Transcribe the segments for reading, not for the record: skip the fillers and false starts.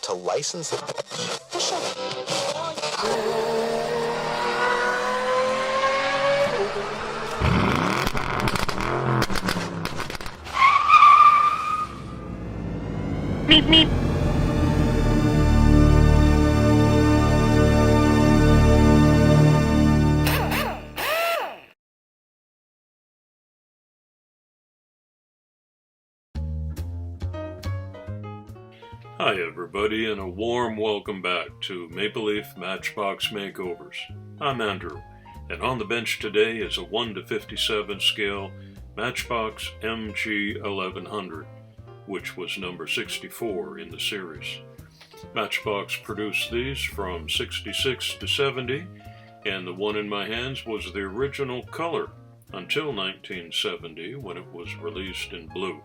to license it. Meep, meep. Hi everybody, and a warm welcome back to Maple Leaf Matchbox Makeovers. I'm Andrew, and on the bench today is a 1 to 57 scale Matchbox MG 1100, which was number 64 in the series. Matchbox produced these from 66 to 70, and the one in my hands was the original color until 1970 when it was released in blue.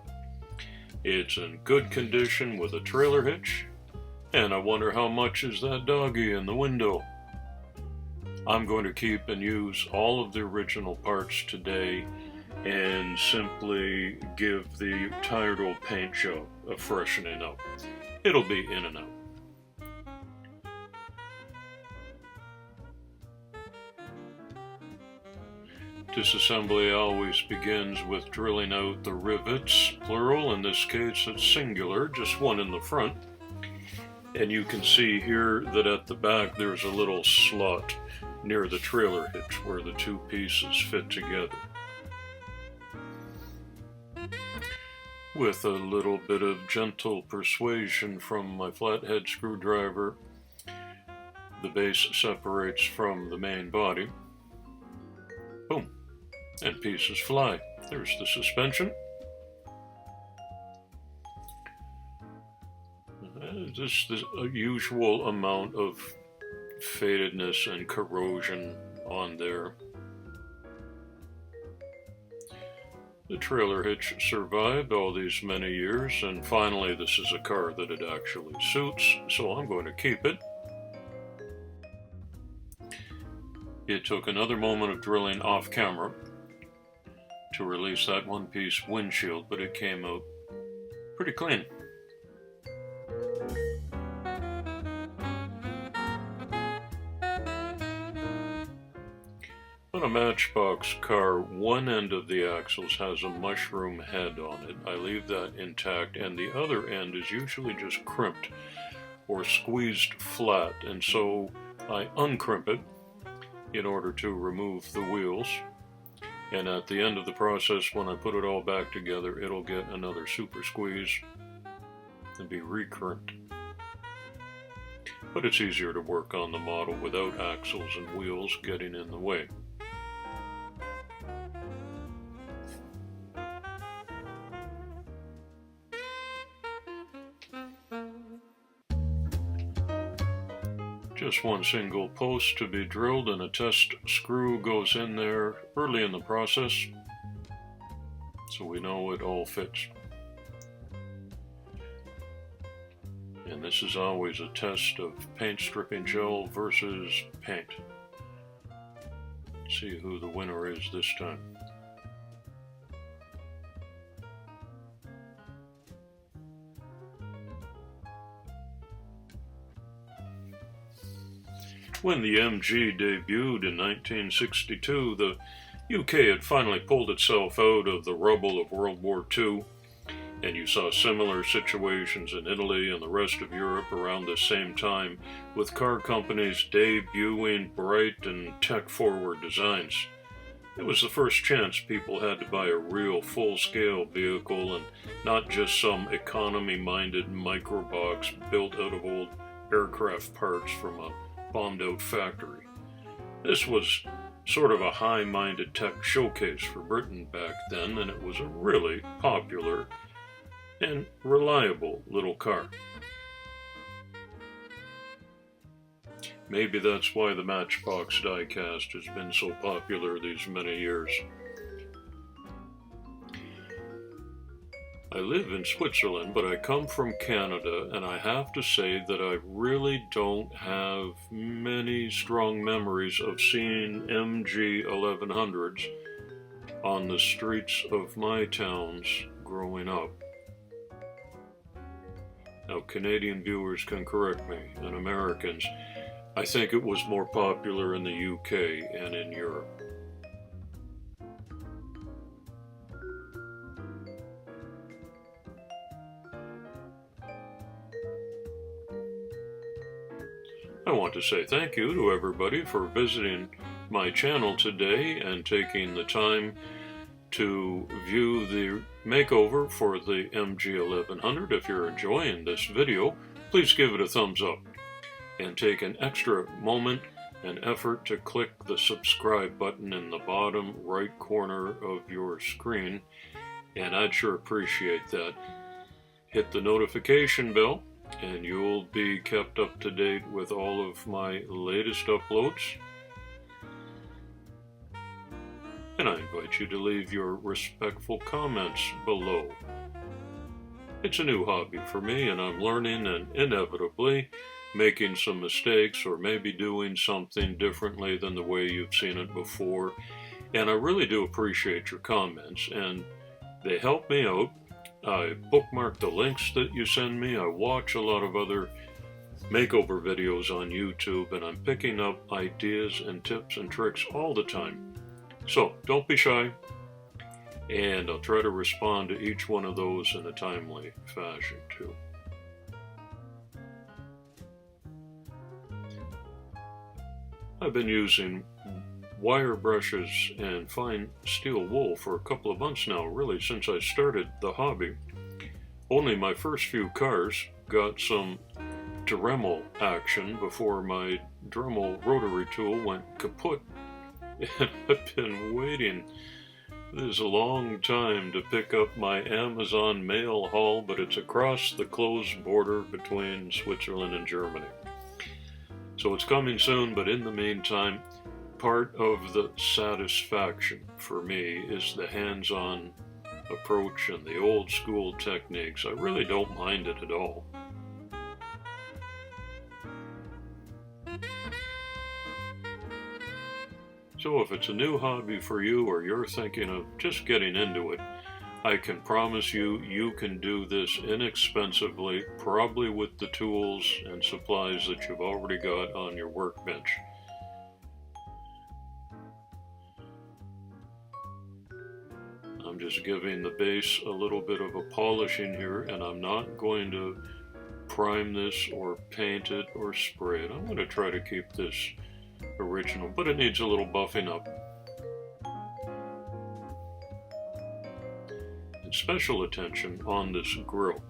It's in good condition with a trailer hitch, and I wonder how much is that doggy in the window. I'm going to keep and use all of the original parts today and simply give the tired old paint job a freshening up. It'll be in and out. Disassembly always begins with drilling out the rivets, plural. In this case it's singular, just one in the front. And you can see here that at the back there's a little slot near the trailer hitch where the two pieces fit together. With a little bit of gentle persuasion from my flathead screwdriver, the base separates from the main body. Boom. And pieces fly. There's the suspension. This is a usual amount of fadedness and corrosion on there. The trailer hitch survived all these many years, and finally this is a car that it actually suits, so I'm going to keep it. It took another moment of drilling off camera to release that one-piece windshield, but it came out pretty clean. On a Matchbox car, one end of the axles has a mushroom head on it. I leave that intact, and the other end is usually just crimped or squeezed flat, and so I uncrimp it in order to remove the wheels. And at the end of the process, when I put it all back together, it'll get another super squeeze and be re-crimped. But it's easier to work on the model without axles and wheels getting in the way. Just one single post to be drilled, and a test screw goes in there early in the process, so we know it all fits. And this is always a test of paint stripping gel versus paint. See who the winner is this time. When the MG debuted in 1962, the UK had finally pulled itself out of the rubble of World War II, and you saw similar situations in Italy and the rest of Europe around the same time, with car companies debuting bright and tech-forward designs. It was the first chance people had to buy a real full-scale vehicle and not just some economy-minded microbox built out of old aircraft parts from a bombed-out factory. This was sort of a high-minded tech showcase for Britain back then, and it was a really popular and reliable little car. Maybe that's why the Matchbox diecast has been so popular these many years. I live in Switzerland, but I come from Canada, and I have to say that I really don't have many strong memories of seeing MG 1100s on the streets of my towns growing up. Now, Canadian viewers can correct me, and Americans. I think it was more popular in the UK and in Europe. I want to say thank you to everybody for visiting my channel today and taking the time to view the makeover for the MG1100. If you're enjoying this video, please give it a thumbs up and take an extra moment and effort to click the subscribe button in the bottom right corner of your screen, and I'd sure appreciate that. Hit the notification bell and you'll be kept up to date with all of my latest uploads. And I invite you to leave your respectful comments below. It's a new hobby for me, and I'm learning and inevitably making some mistakes or maybe doing something differently than the way you've seen it before. And I really do appreciate your comments, and they help me out. I bookmark the links that you send me. I watch a lot of other makeover videos on YouTube, and I'm picking up ideas and tips and tricks all the time. So don't be shy, and I'll try to respond to each one of those in a timely fashion too. I've been using wire brushes and fine steel wool for a couple of months now, really since I started the hobby. Only my first few cars got some Dremel action before my Dremel rotary tool went kaput. And I've been waiting this long time to pick up my Amazon mail haul, but it's across the closed border between Switzerland and Germany. So it's coming soon, but in the meantime, part of the satisfaction for me is the hands-on approach and the old school techniques. I really don't mind it at all. So if it's a new hobby for you, or you're thinking of just getting into it, I can promise you, you can do this inexpensively, probably with the tools and supplies that you've already got on your workbench. I'm just giving the base a little bit of a polishing here, and I'm not going to prime this or paint it or spray it. I'm going to try to keep this original, but it needs a little buffing up. And special attention on this grill,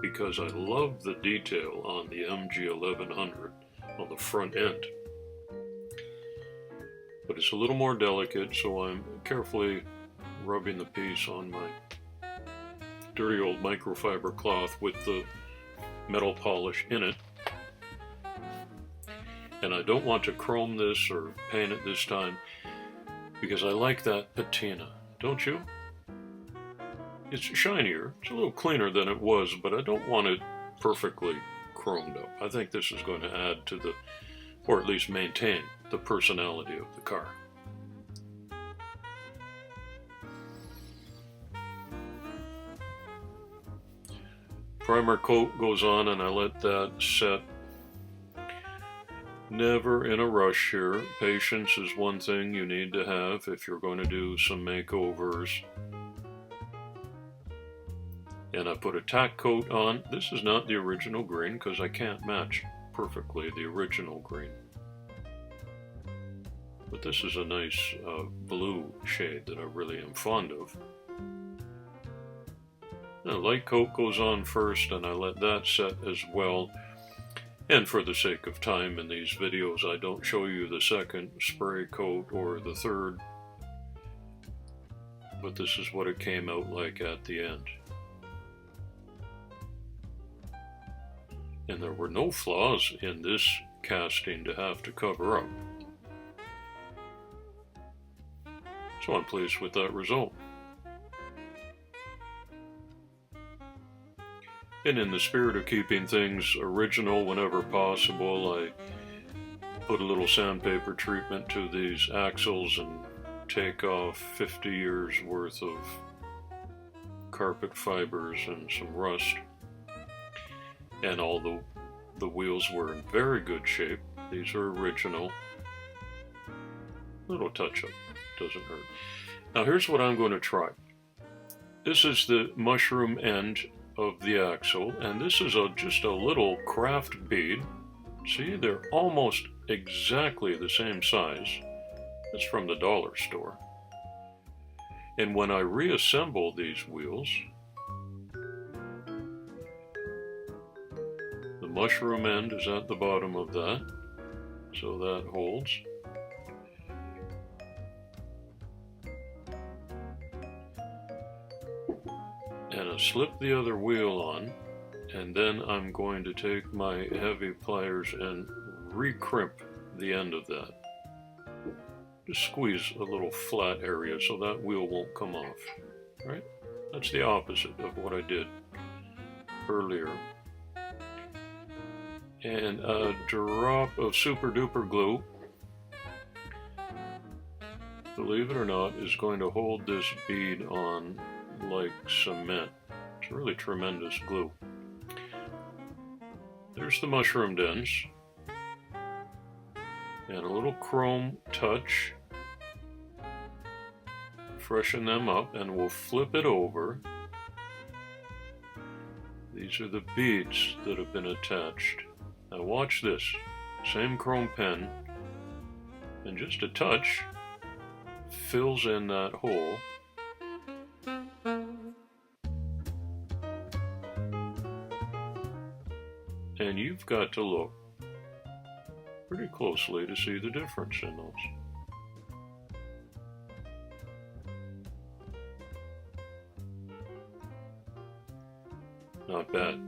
because I love the detail on the MG1100 on the front end. But it's a little more delicate, so I'm carefully rubbing the piece on my dirty old microfiber cloth with the metal polish in it. And I don't want to chrome this or paint it this time because I like that patina, don't you? It's shinier, it's a little cleaner than it was, but I don't want it perfectly chromed up. I think this is going to add to the, or at least maintain, the personality of the car. Primer coat goes on and I let that set. Never in a rush here. Patience is one thing you need to have if you're going to do some makeovers. And I put a tack coat on. This is not the original green because I can't match perfectly the original green. But this is a nice blue shade that I really am fond of. The light coat goes on first and I let that set as well. And for the sake of time in these videos, I don't show you the second spray coat or the third. But this is what it came out like at the end. And there were no flaws in this casting to have to cover up. So I'm pleased with that result. And in the spirit of keeping things original whenever possible, I put a little sandpaper treatment to these axles and take off 50 years worth of carpet fibers and some rust. and all the wheels were in very good shape. These are original. Little touch-up, doesn't hurt. Now here's what I'm going to try. This is the mushroom end of the axle, and this is just a little craft bead. See, they're almost exactly the same size. It's from the dollar store. And when I reassemble these wheels, the mushroom end is at the bottom of that, so that holds. And I slip the other wheel on, and then I'm going to take my heavy pliers and recrimp the end of that. Just squeeze a little flat area so that wheel won't come off. Right? That's the opposite of what I did earlier. And a drop of super duper glue, believe it or not, is going to hold this bead on like cement. It's really tremendous glue. There's the mushroom ends. And a little chrome touch. Freshen them up, and we'll flip it over. These are the beads that have been attached. Now watch this. Same chrome pen, and just a touch fills in that hole. And you've got to look pretty closely to see the difference in those. Not bad.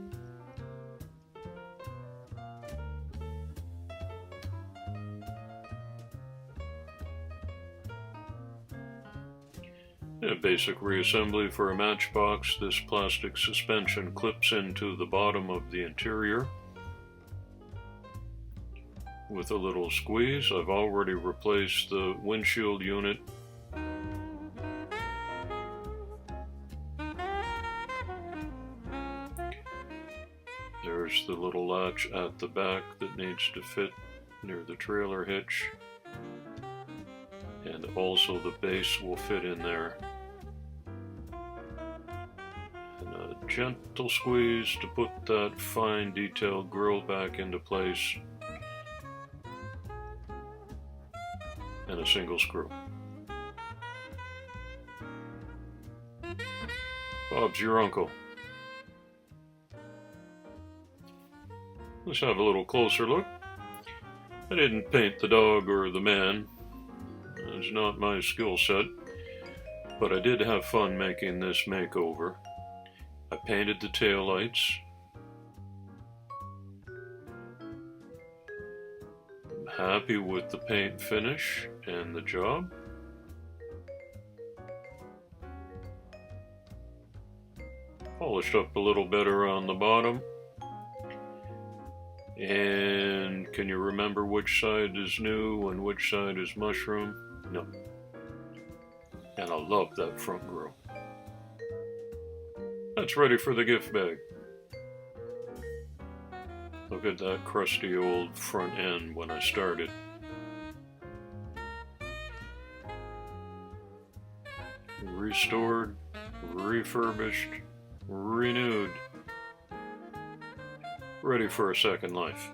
A basic reassembly for a Matchbox. This plastic suspension clips into the bottom of the interior with a little squeeze. I've already replaced the windshield unit. There's the little latch at the back that needs to fit near the trailer hitch, and also the base will fit in there. And a gentle squeeze to put that fine detailed grille back into place, and a single screw. Bob's your uncle. Let's have a little closer look. I didn't paint the dog or the man. It's not my skill set, but I did have fun making this makeover. I painted the taillights. I'm happy with the paint finish and the job. Polished up a little better on the bottom. And can you remember which side is new and which side is mushroom? No. And I love that front grille. That's ready for the gift bag. Look at that crusty old front end when I started. Restored, refurbished, renewed. Ready for a second life.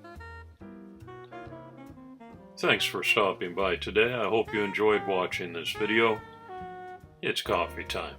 Thanks for stopping by today. I hope you enjoyed watching this video. It's coffee time.